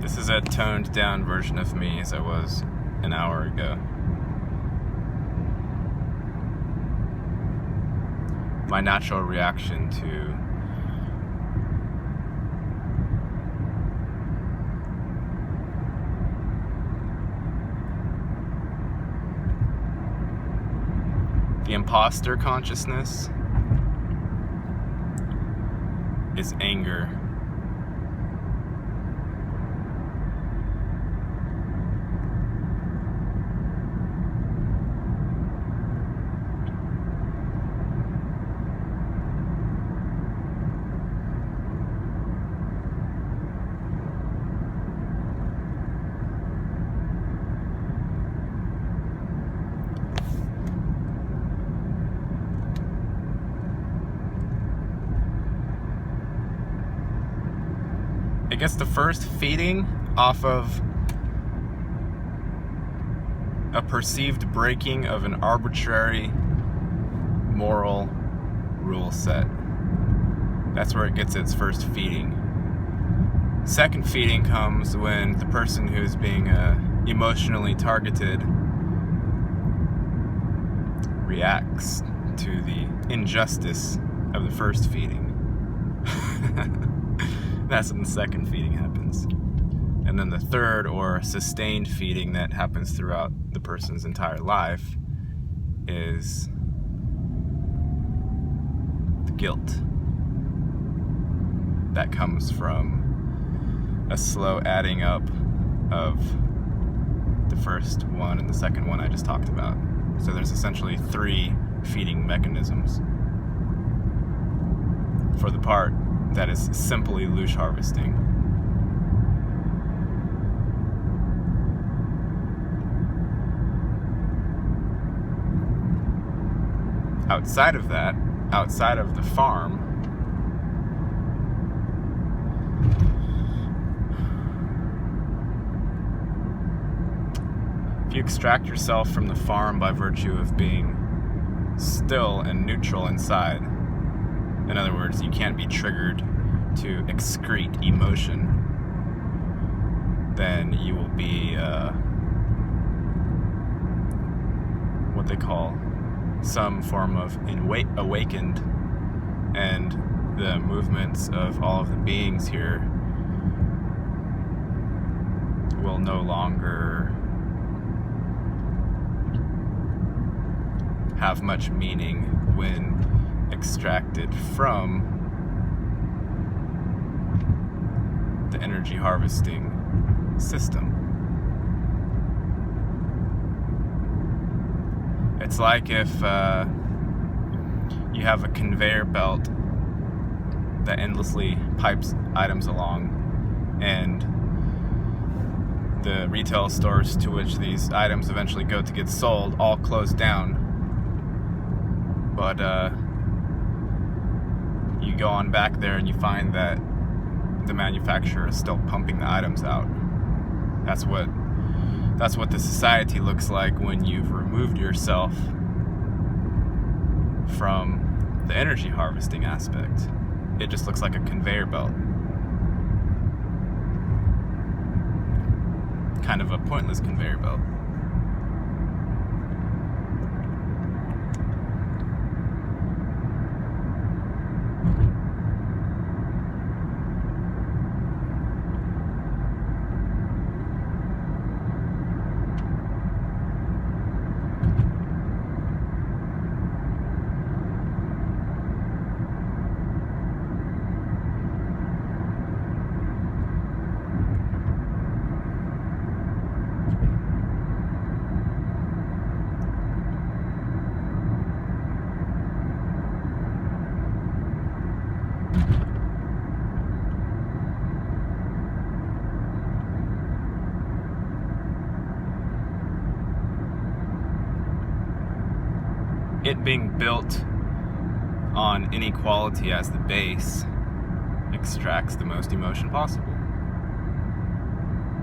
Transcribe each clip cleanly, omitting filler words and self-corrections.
This is a toned down version of me as I was an hour ago. My natural reaction to the imposter consciousness is anger. I guess the first feeding off of a perceived breaking of an arbitrary moral rule set. That's where it gets its first feeding. Second feeding comes when the person who's being emotionally targeted reacts to the injustice of the first feeding. That's when the second feeding happens. And then the third, or sustained feeding that happens throughout the person's entire life, is the guilt that comes from a slow adding up of the first one and the second one I just talked about. So there's essentially 3 feeding mechanisms for the part that is simply loosh harvesting. Outside of that, outside of the farm, if you extract yourself from the farm by virtue of being still and neutral inside, in other words, you can't be triggered to excrete emotion, then you will be what they call some form of awakened, and the movements of all of the beings here will no longer have much meaning when extracted from the energy harvesting system. It's like if you have a conveyor belt that endlessly pipes items along, and the retail stores to which these items eventually go to get sold all close down, but you go on back there and you find that the manufacturer is still pumping the items out. That's what the society looks like when you've removed yourself from the energy harvesting aspect. It just looks like a conveyor belt. Kind of a pointless conveyor belt. It being built on inequality as the base extracts the most emotion possible.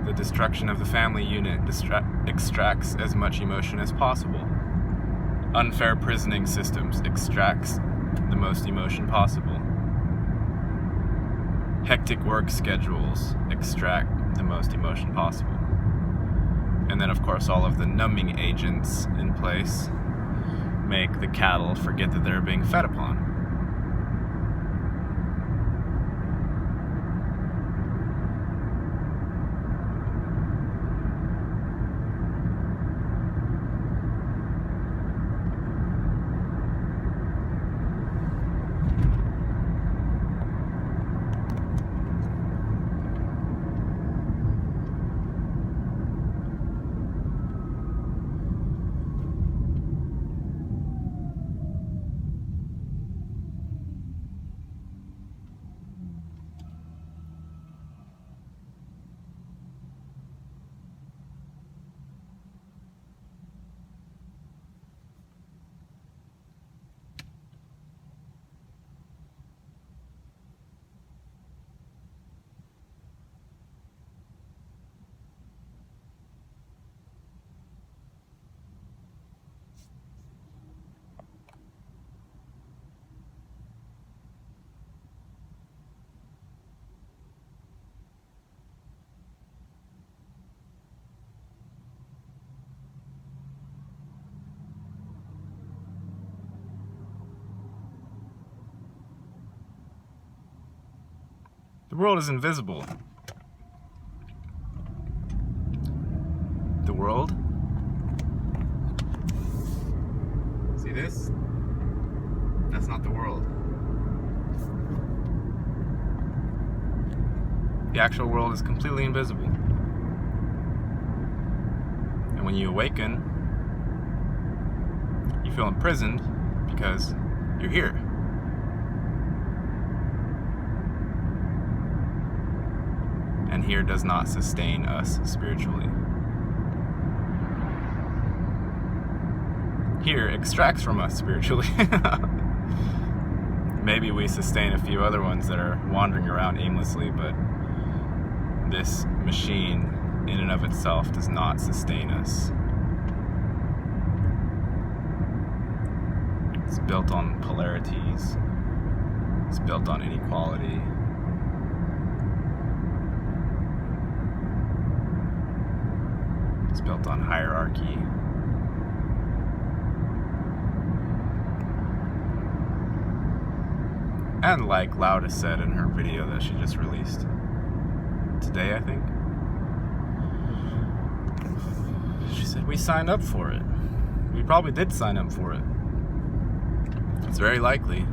The destruction of the family unit extracts as much emotion as possible. Unfair prisoning systems extracts the most emotion possible. Hectic work schedules extract the most emotion possible. And then, of course, all of the numbing agents in place make the cattle forget that they're being fed upon. The world is invisible. The world? See this? That's not the world. The actual world is completely invisible. And when you awaken, you feel imprisoned because you're here. And here does not sustain us spiritually. Here extracts from us spiritually. Maybe we sustain a few other ones that are wandering around aimlessly, but this machine in and of itself does not sustain us. It's built on polarities. It's built on inequality. It's built on hierarchy. And like Lauda said in her video that she just released today, I think, she said we signed up for it. We probably did sign up for it. It's very likely